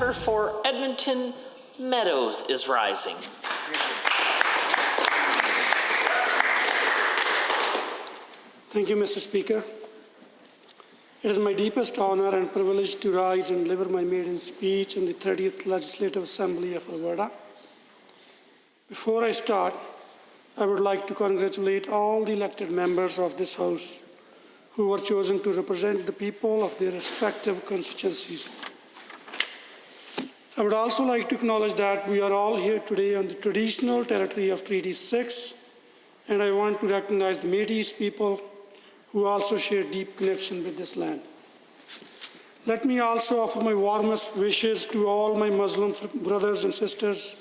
member for Edmonton-Meadows is rising. Thank you, Mr. Speaker. It is my deepest honor and privilege to rise and deliver my maiden speech in the 30th Legislative Assembly of Alberta. Before I start, I would like to congratulate all the elected members of this House who were chosen to represent the people of their respective constituencies. I would also like to acknowledge that we are all here today on the traditional territory of Treaty 6, and I want to recognize the Métis people who also share deep connection with this land. Let me also offer my warmest wishes to all my Muslim brothers and sisters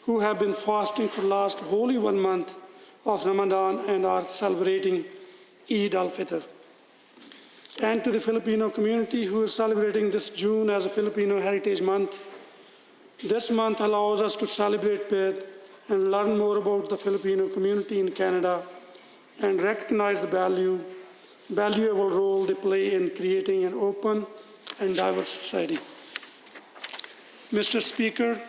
who have been fasting for the last holy 1 month of Ramadan and are celebrating Eid al-Fitr. And to the Filipino community who is celebrating this June as a Filipino Heritage Month. This month allows us to celebrate with and learn more about the Filipino community in Canada and recognize the valuable role they play in creating an open and diverse society. Mr. Speaker,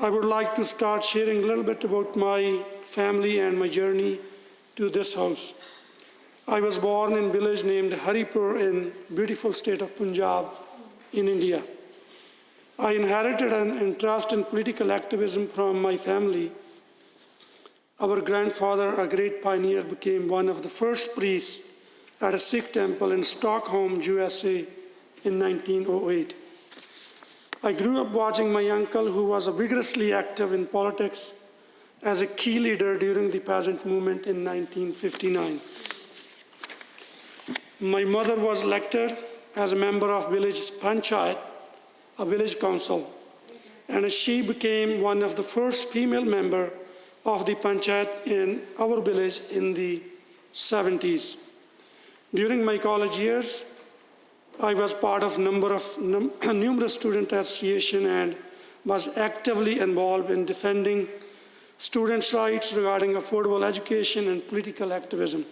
I would like to start sharing a little bit about my family and my journey to this House. I was born in a village named Haripur in beautiful state of Punjab in India. I inherited an interest in political activism from my family. Our grandfather, a great pioneer, became one of the first priests at a Sikh temple in Stockholm, USA in 1908. I grew up watching my uncle, who was vigorously active in politics, as a key leader during the peasant movement in 1959. My mother was elected as a member of village panchayat, a village council, and she became one of the first female members of the panchayat in our village in the 70s. During my college years, I was part of numerous student associations and was actively involved in defending students' rights regarding affordable education and political activism.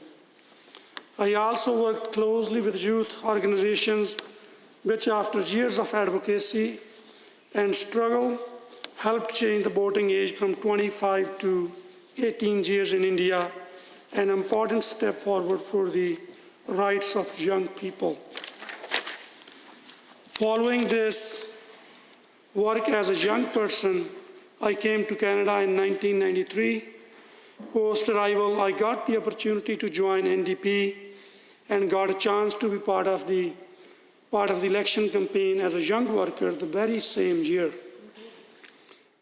I also worked closely with youth organizations which, after years of advocacy and struggle, helped change the voting age from 25 to 18 years in India, an important step forward for the rights of young people. Following this work as a young person, I came to Canada in 1993. Post-arrival, I got the opportunity to join NDP and got a chance to be part of the election campaign as a young worker the very same year.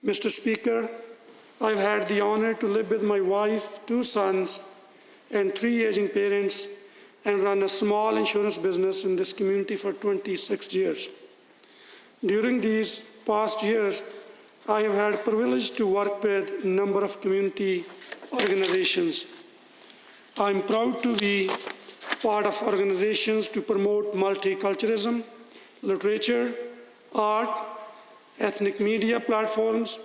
Mr. Speaker, I've had the honor to live with my wife, 2 sons, and 3 aging parents, and run a small insurance business in this community for 26 years. During these past years, I have had the privilege to work with a number of community organizations. I'm proud to be part of organizations to promote multiculturalism, literature, art, ethnic media platforms,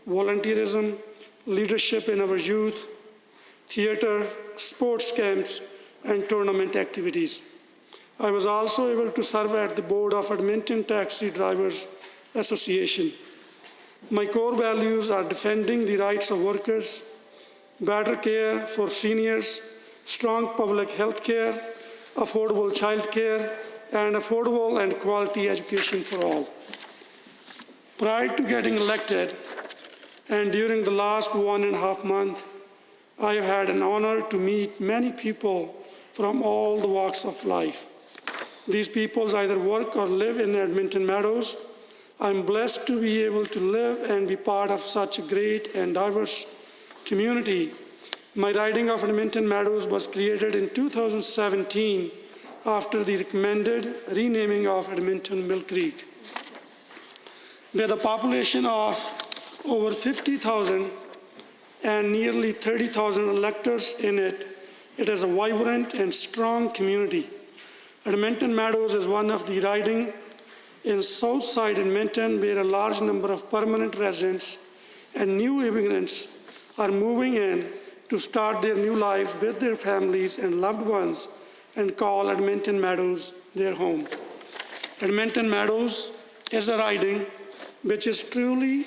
volunteerism, leadership in our youth, theater, sports camps, and tournament activities. I was also able to serve at the board of Edmonton Taxi Drivers Association. My core values are defending the rights of workers, better care for seniors, strong public health care, affordable child care, and affordable and quality education for all. Prior to getting elected, and during the last 1.5 months, I have had an honor to meet many people from all the walks of life. These people either work or live in Edmonton-Meadows. I'm blessed to be able to live and be part of such a great and diverse community. My riding of Edmonton-Meadows was created in 2017 after the recommended renaming of Edmonton-Mill Creek. With a population of over 50,000 and nearly 30,000 electors in it, it is a vibrant and strong community. Edmonton-Meadows is one of the riding in Southside Edmonton where a large number of permanent residents and new immigrants are moving in to start their new lives with their families and loved ones and call Edmonton-Meadows their home. Edmonton-Meadows is a riding which is truly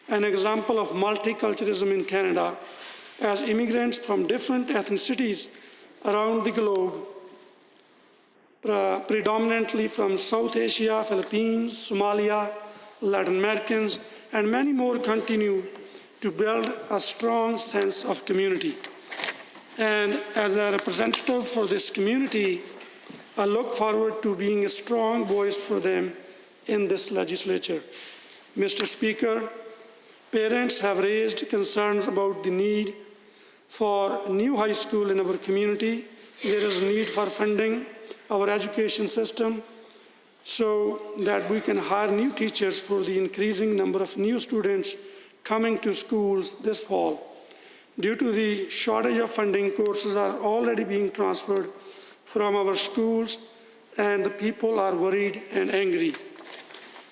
an example of multiculturalism in Canada, as immigrants from different ethnicities around the globe, predominantly from South Asia, Philippines, Somalia, Latin Americans, and many more, continue to build a strong sense of community. And as a representative for this community, I look forward to being a strong voice for them in this legislature. Mr. Speaker, parents have raised concerns about the need for a new high school in our community. There is a need for funding our education system so that we can hire new teachers for the increasing number of new students coming to schools this fall. Due to the shortage of funding, courses are already being transferred from our schools, and the people are worried and angry.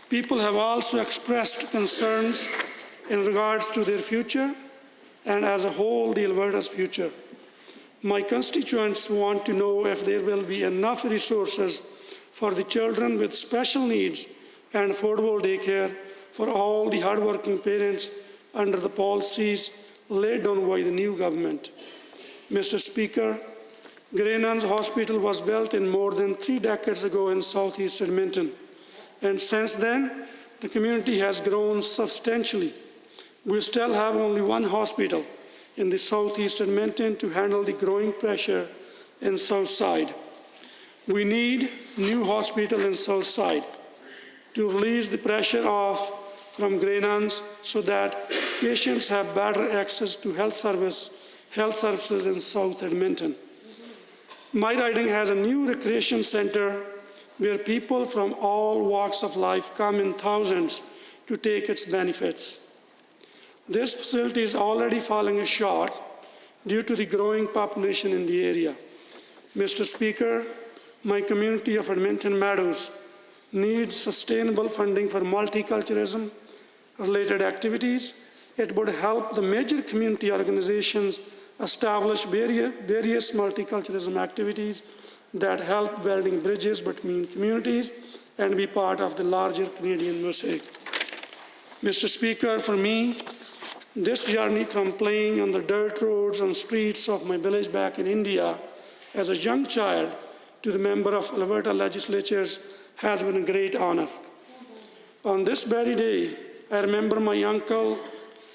People have also expressed concerns in regards to their future and as a whole the Alberta's future. My constituents want to know if there will be enough resources for the children with special needs and affordable daycare for all the hardworking parents under the policies laid down by the new government. Mr. Speaker, Grey Nuns Hospital was built in more than 3 decades ago in southeast Edmonton, and since then the community has grown substantially. We still have only one hospital in the southeast Edmonton to handle the growing pressure in South Side. We need new hospital in South Side to release the pressure off from Grey Nuns so that patients have better access to health services in South Edmonton. My riding has a new recreation center where people from all walks of life come in thousands to take its benefits. This facility is already falling short due to the growing population in the area. Mr. Speaker, my community of Edmonton-Meadows needs sustainable funding for multiculturalism-related activities. It would help the major community organizations establish various multiculturalism activities that help building bridges between communities and be part of the larger Canadian mosaic. Mr. Speaker, for me, this journey from playing on the dirt roads and streets of my village back in India as a young child to the member of Alberta legislatures has been a great honor. On this very day, I remember my uncle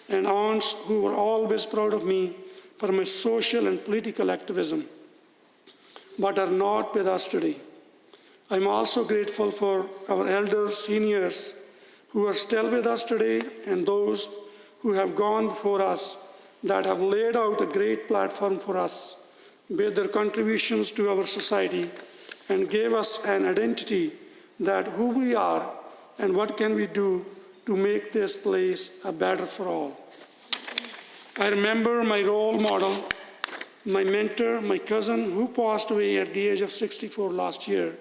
and aunts who were always proud of me for my social and political activism, but are not with us today. I'm also grateful for our elders, seniors, who are still with us today, and those who have gone before us that have laid out a great platform for us with their contributions to our society and gave us an identity that who we are and what can we do to make this place a better for all. I remember my role model, my mentor, my cousin, who passed away at the age of 64 last year,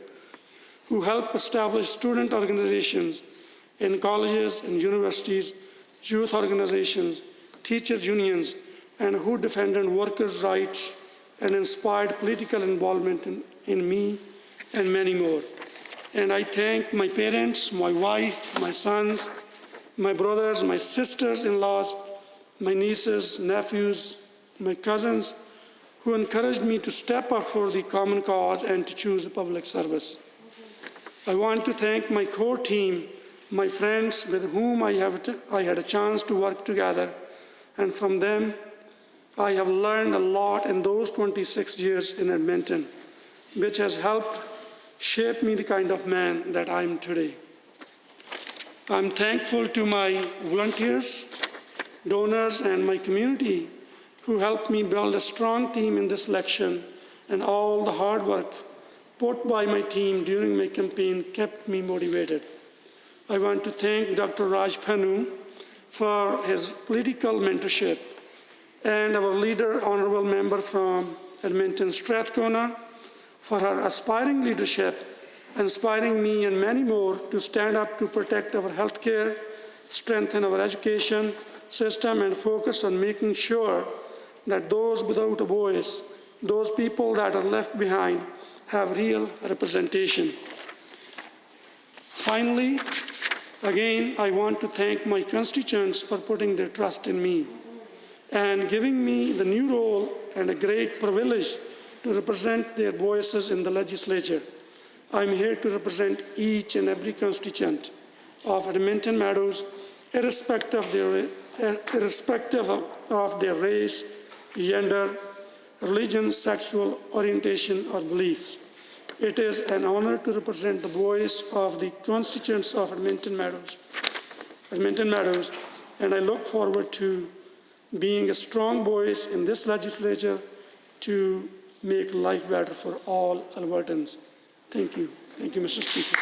who helped establish student organizations in colleges and universities, youth organizations, teachers' unions, and who defended workers' rights and inspired political involvement in me and many more. And I thank my parents, my wife, my sons, my brothers, my sisters-in-laws, my nieces, nephews, my cousins, who encouraged me to step up for the common cause and to choose public service. I want to thank my core team, my friends with whom I had a chance to work together, and from them I have learned a lot in those 26 years in Edmonton, which has helped shape me the kind of man that I am today. I'm thankful to my volunteers, donors, and my community who helped me build a strong team in this election, and all the hard work put by my team during my campaign kept me motivated. I want to thank Dr. Raj Panu for his political mentorship, and our leader, honorable member from Edmonton Strathcona, for her aspiring leadership, inspiring me and many more to stand up to protect our health care, strengthen our education system, and focus on making sure that those without a voice, those people that are left behind, have real representation. Finally, Again, I want to thank my constituents for putting their trust in me and giving me the new role and a great privilege to represent their voices in the legislature. I'm here to represent each and every constituent of Edmonton-Meadows, irrespective of their race, gender, religion, sexual orientation, or beliefs. It is an honor to represent the voice of the constituents of Edmonton-Meadows, and I look forward to being a strong voice in this legislature to make life better for all Albertans. Thank you. Thank you, Mr. Speaker.